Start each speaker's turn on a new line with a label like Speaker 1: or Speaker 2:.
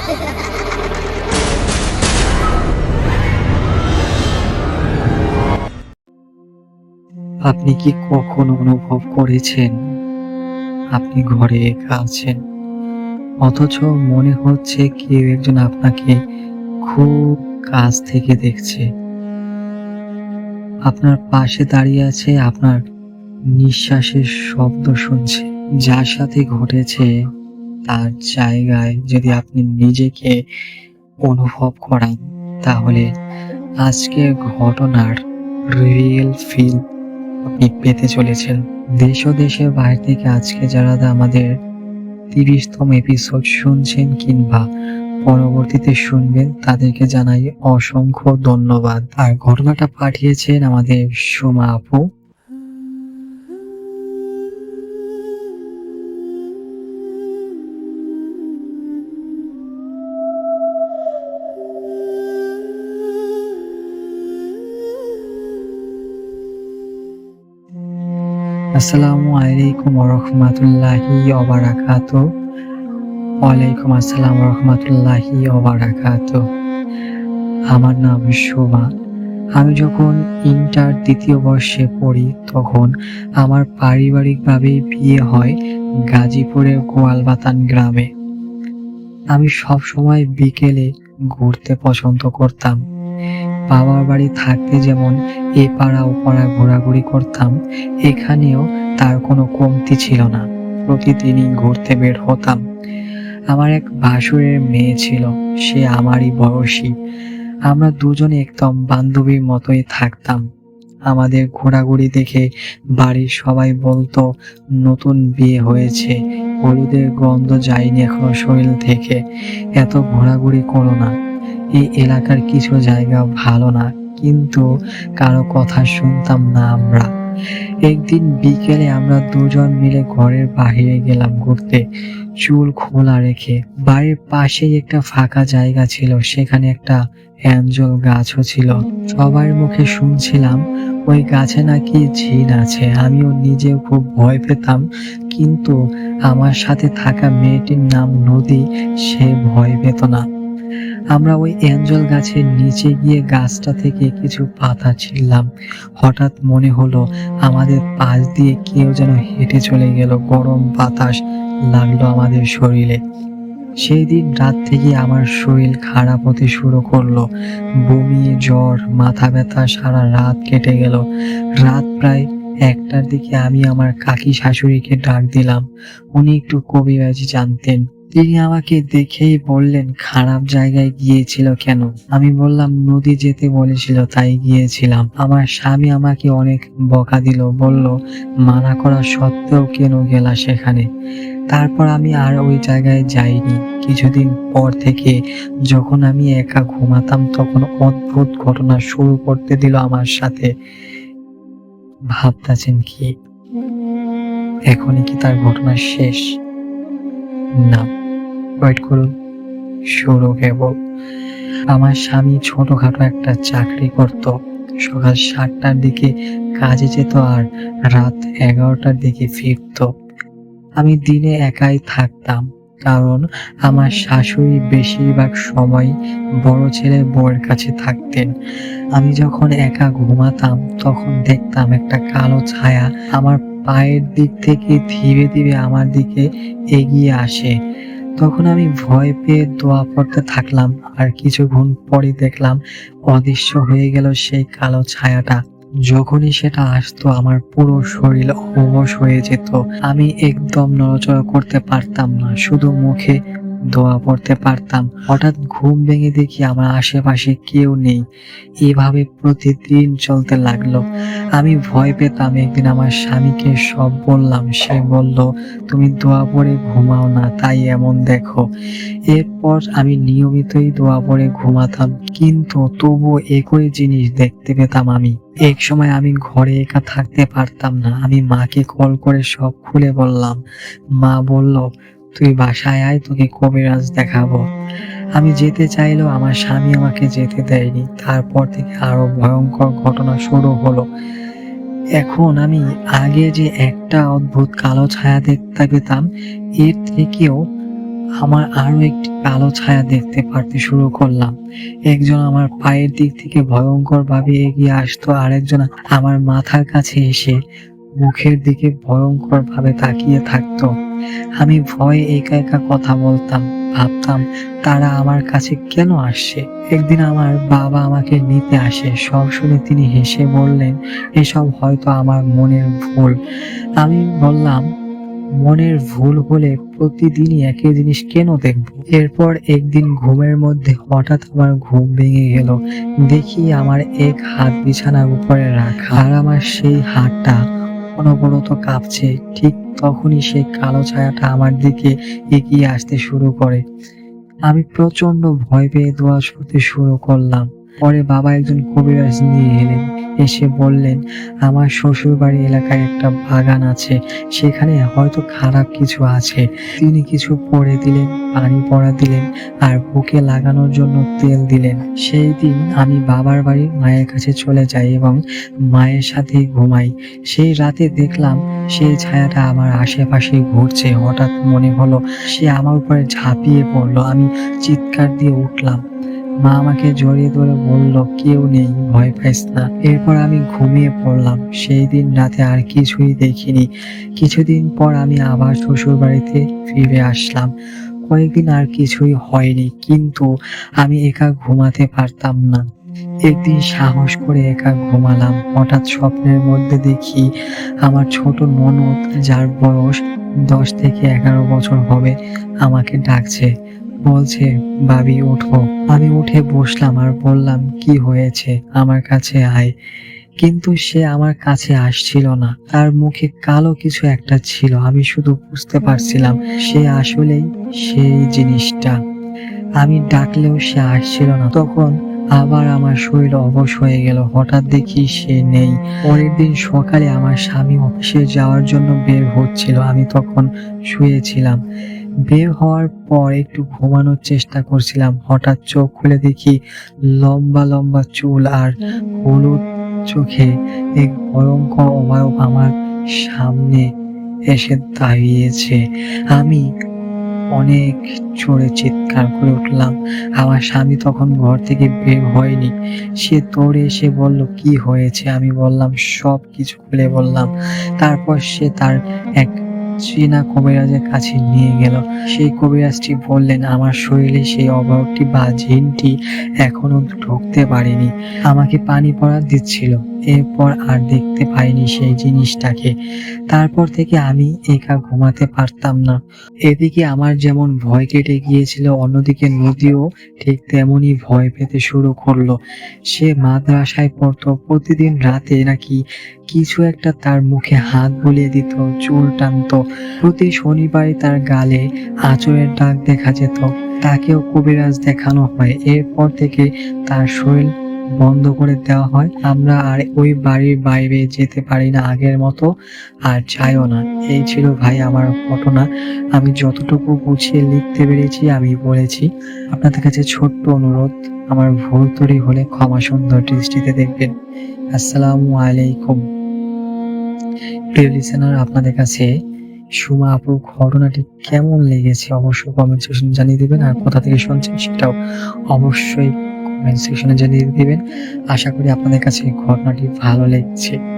Speaker 1: আপনি কি কখনো অনুভব করেছেন আপনি ঘরে একা আছেন, অথচ মনে হচ্ছে কেউ একজন আপনাকে খুব কাছ থেকে দেখছে, আপনার পাশে দাঁড়িয়ে আছে, আপনার নিঃশ্বাসের শব্দ শুনছে? যার সাথে ঘটেছে তার জায়গায় যদি আপনি নিজেকে অনুভব করান, তাহলে আজকের ঘটনার রিয়েল ফিল আপনি পেতে চলেছেন। দেশ ও দেশের বাইরে থেকে আজকে যারা আমাদের ৩০তম এপিসোড শুনছেন কিংবা পরবর্তীতে শুনবেন, তাদেরকে জানাই অসংখ্য ধন্যবাদ। আর ঘটনাটা পাঠিয়েছেন আমাদের সোমা আপু। আসসালামু আলাইকুম ওয়া রাহমাতুল্লাহি ওয়া বারাকাতুহু। ওয়ালাইকুম আসসালাম ওয়া রাহমাতুল্লাহি ওয়া বারাকাতুহু। আমার নাম শোভা। আমি যখন ইন্টার ২য় বর্ষে পড়ি, তখন আমার পারিবারিকভাবেই বিয়ে হয় গাজীপুরের গোয়ালবাতান গ্রামে। আমি সবসময় বিকেলে ঘুরতে পছন্দ করতাম। বাবার বাড়ি থাকতে যেমন এ পাড়া ও পাড়া ঘোরাঘুরি করতাম, এখানেও তার কোনো কমতি ছিল না। প্রতিদিনই ঘুরতে বের হতাম। আমার এক ভাসুরের মেয়ে ছিল, সে আমারই বয়সী। আমরা দুজনে একদম বান্ধবীর মতোই থাকতাম। আমাদের ঘোরাঘুরি দেখে বাড়ির সবাই বলতো, নতুন বিয়ে হয়েছে, হলুদের গন্ধ যায়নি এখনো শরীর থেকে, এত ঘোরাঘুরি করো না, এই এলাকার কিছু জায়গা ভালো না। কিন্তু কারো কথা শুনতাম না আমরা। একদিন বিকেলে আমরা দুজন মিলে ঘরের বাহিরে গেলাম ঘুরতে, চুল খোলা রেখে। বাড়ির পাশেই একটা ফাঁকা জায়গা ছিল, সেখানে একটা অ্যাঞ্জেল গাছও ছিল। সবার মুখে শুনছিলাম ওই গাছে নাকি জিন আছে। আমিও নিজেও খুব ভয় পেতাম, কিন্তু আমার সাথে থাকা মেয়েটির নাম নদী, সে ভয় পেত না। আমরা ওই অ্যাঞ্জেল গাছের নিচে গিয়ে গাছটা থেকে কিছু পাতা ছিঁড়লাম। হঠাৎ মনে হলো আমাদের পাশ দিয়ে কেউ যেন হেঁটে চলে গেল। গরম বাতাস লাগলো আমাদের শরীরে। সেই দিন রাত থেকে আমার শরীর খারাপ হতে শুরু করলো। বমি, জ্বর, মাথা ব্যথা, সারা রাত কেটে গেল। রাত প্রায় ১টার দিকে আমি আমার কাকি শাশুড়িকে ডাক দিলাম। উনি একটু কবিরাজি জানতেন। তিনি আমাকে দেখেই বললেন, খারাপ জায়গায় গিয়েছিল কেন? আমি বললাম, নদী যেতে বলেছিল তাই গিয়েছিলাম। আমার স্বামী আমাকে অনেক বকা দিল, বলল মানা করা সত্ত্বেও কেন গেলা সেখানে। তারপর আমি আর ওই জায়গায় যাইনি। কিছুদিন পর থেকে যখন আমি একা ঘুমাতাম, তখন অদ্ভুত ঘটনা শুরু করতে দিল আমার সাথে। ভাবতেছেন কি এখনই কি তার ঘটনা শেষ? না, ওয়েট করুন, শুরু কেবল। আমার স্বামী ছোটখাটো একটা চাকরি করত। সকাল ৭টার দিকে কাজে যেত আর রাত ১১টার দিকে ফিরত। আমি দিনে একাই থাকতাম, কারণ আমার শাশুড়ি বেশিরভাগ সময় বড় ছেলে বউয়ের কাছে থাকতেন। আমি যখন একা ঘুমাতাম, তখন দেখতাম একটা কালো ছায়া আমার পায়ের দিক থেকে ধীরে ধীরে আমার দিকে এগিয়ে আসে। তখন আমি ভয় পেয়ে দোয়া পড়তে থাকলাম, আর কিছুক্ষণ পরে দেখলাম অদৃশ্য হয়ে গেল সেই কালো ছায়াটা। যখনই সেটা আসতো, আমার পুরো শরীর অবশ হয়ে যেত। আমি একদম নড়াচড়া করতে পারতাম না, শুধু মুখে দোয়া পড়তে পারতাম। হঠাৎ ঘুম ভেঙে দেখি আমার আশেপাশে কেউ নেই। এভাবে প্রতিদিন চলতে লাগলো। আমি ভয় পেতাম। একদিন আমার স্বামীকে সব বললাম। সে বলল, তুমি দোয়া পড়ে ঘুমাও না, তাই এমন দেখো। এরপর আমি নিয়মিতই দোয়া পড়ে ঘুমাতাম, কিন্তু তবুও একই জিনিস দেখতে পেতাম আমি। এক সময় আমি ঘরে একা থাকতে পারতাম না। আমি মাকে কল করে সব খুলে বললাম। মা বলল, তুই বাসায় আয়, তোকে কবিরাজ দেখাবো। আমি যেতে চাইলেও আমার স্বামী আমাকে যেতে দেয়নি। তারপর থেকে আরো ভয়ঙ্কর ঘটনা শুরু হলো। এখন আমি আগে যে একটা অদ্ভুত কালো ছায়া দেখতে পেতাম, এর থেকেও আমার আরো একটি কালো ছায়া দেখতে পারতে শুরু করলাম। একজন আমার পায়ের দিক থেকে ভয়ঙ্কর ভাবে এগিয়ে আসতো, আরেকজন আমার মাথার কাছে এসে মুখের দিকে ভয়ঙ্কর ভাবে তাকিয়ে থাকতো। আমি ভয়ে একা একা কথা বলতাম, ভাবতাম তারা আমার কাছে কেন আসছে। একদিন আমার বাবা আমাকে নিতে আসে, সব শুনে তিনি হেসে বললেন, এসব হয়তো আমার মনের ভুল। আমি বললাম, মনের ভুল হলে প্রতিদিনই একই জিনিস কেন দেখবো? এরপর একদিন ঘুমের মধ্যে হঠাৎ আমার ঘুম ভেঙে গেল। দেখি আমার এক হাত বিছানার উপরে রাখা, আর আমার সেই হাতটা অনবরত কাঁপছে। ঠিক তখনই সেই কালো ছায়াটা আমার দিকে এগিয়ে আসতে শুরু করে। আমি প্রচন্ড ভয় পেয়ে দৌড়াতে ছুটতে শুরু করলাম। পরে বাবা একজন কবিরাজ নিয়ে এলেন। এসে বললেন, আমার শ্বশুরবাড়ি এলাকায় একটা বাগান আছে, সেখানে হয়তো খারাপ কিছু আছে। তিনি কিছু পড়ে দিলেন, পানি পড়া দিলেন, আর বুকে লাগানোর জন্য তেল দিলেন। সেই দিন আমি বাবার বাড়ি মায়ের কাছে চলে যাই এবং মায়ের সাথেই ঘুমাই। সেই রাতে দেখলাম সেই ছায়াটা আমার আশেপাশে ঘুরছে। হঠাৎ মনে হলো সে আমার উপরে ঝাঁপিয়ে পড়লো। আমি চিৎকার দিয়ে উঠলাম। মা আমাকে জড়িয়ে ধরে বলল, কেউ নেই, ভয় পাইস না। এরপর আমি ঘুমিয়ে পড়লাম। সেই দিন রাতে আর কিছুই দেখিনি। কিছুদিন পর আমি আবার শ্বশুর বাড়িতে ফিরে আসলাম। কয়েকদিন আর কিছুই হয়নি, কিন্তু আমি একা ঘুমাতে পারতাম না। একদিন সাহস করে একা ঘুমালাম। হঠাৎ স্বপ্নের মধ্যে দেখি আমার ছোট ননদ, যার বয়স 10 থেকে 11 বছর হবে, আমাকে ডাকছে। বলছে, ভাবি ওঠো। আমি উঠে বসলাম আর বললাম, কি হয়েছে, আমার কাছে আয়। কিন্তু সে আমার কাছে আসছিল না। তার মুখে কালো কিছু একটা ছিল, আমি শুধু বুঝতে পারছিলাম সে আসলেই সেই জিনিসটা। আমি ডাকলেও সে আসছিল না। তখন আবার আমার শরীর অবশ হয়ে গেল। হঠাৎ দেখি সে নেই। পরের দিন সকালে আমার স্বামী অফিসে যাওয়ার জন্য বের হচ্ছিল। আমি তখন শুয়েছিলাম। বের হওয়ার পর একটু ঘুমানোর চেষ্টা করছিলাম। হঠাৎ চোখ খুলে দেখি লম্বা লম্বা চুল আর হলুদ চোখে এক ভয়ঙ্কর অবয়ব আমার সামনে এসে দাঁড়িয়েছে। আমি অনেক জোরে চিৎকার করে উঠলাম। আমার স্বামী তখন ঘর থেকে বের হয়নি। সে দৌড়ে এসে বলল, কি হয়েছে? আমি বললাম, সবকিছু খুলে বললাম। তারপর সে তার এক চীনা কবিরাজের কাছে নিয়ে গেল। সেই কবিরাজটি বললেন, আমার শরীরে সেই অবয়বটি বা জিনটি এখনো ঢুকতে পারেনি। আমাকে পানি পড়া দিচ্ছিল। এরপর আর দেখতে পাইনি সেই জিনিসটাকে। তারপর থেকে আমি একা ঘুমাতে পারতাম না। এদিকে আমার যেমন ভয় কেটে গিয়েছিল, অন্যদিকে নদীও ঠিক তেমনই ভয় পেতে শুরু করলো। সে মাদ্রাসায় পড়তো। প্রতিদিন রাতে নাকি কিছু একটা তার মুখে হাত বুলিয়ে দিত, চুল টানতো। প্রতি শনিবারে তার গালে আঁচড়ের দাগ দেখা যেত। তাকেও কবিরাজ দেখানো হয়। এরপর থেকে তার শরীর বন্ধ করে দেওয়া হয়। আমরা আর ওই বাড়ির বাইরে যেতে পারি না আগের মতো, আর যাইও না। এই ছিল ভাই আমার ঘটনা। আমি যতটুকু গুছিয়ে লিখতে পেরেছি আমি বলেছি। আপনাদের কাছে ছোট্ট অনুরোধ, আমার ভুল ত্রুটি হলে ক্ষমা সুন্দর দৃষ্টিতে দেখবেন। আসসালামু আলাইকুম। প্রিয় লিসেনার, আপনাদের কাছে সুমা আপুর ঘটনাটি কেমন লেগেছে অবশ্যই কমেন্ট সেকশনে জানিয়ে দিবেন। আর কোথা থেকে শুনছেন সেটাও অবশ্যই কমেন্ট সেকশনে জানিয়ে দিবেন। আশা করি আপনাদের কাছে ঘটনাটি ভালো লেগেছে।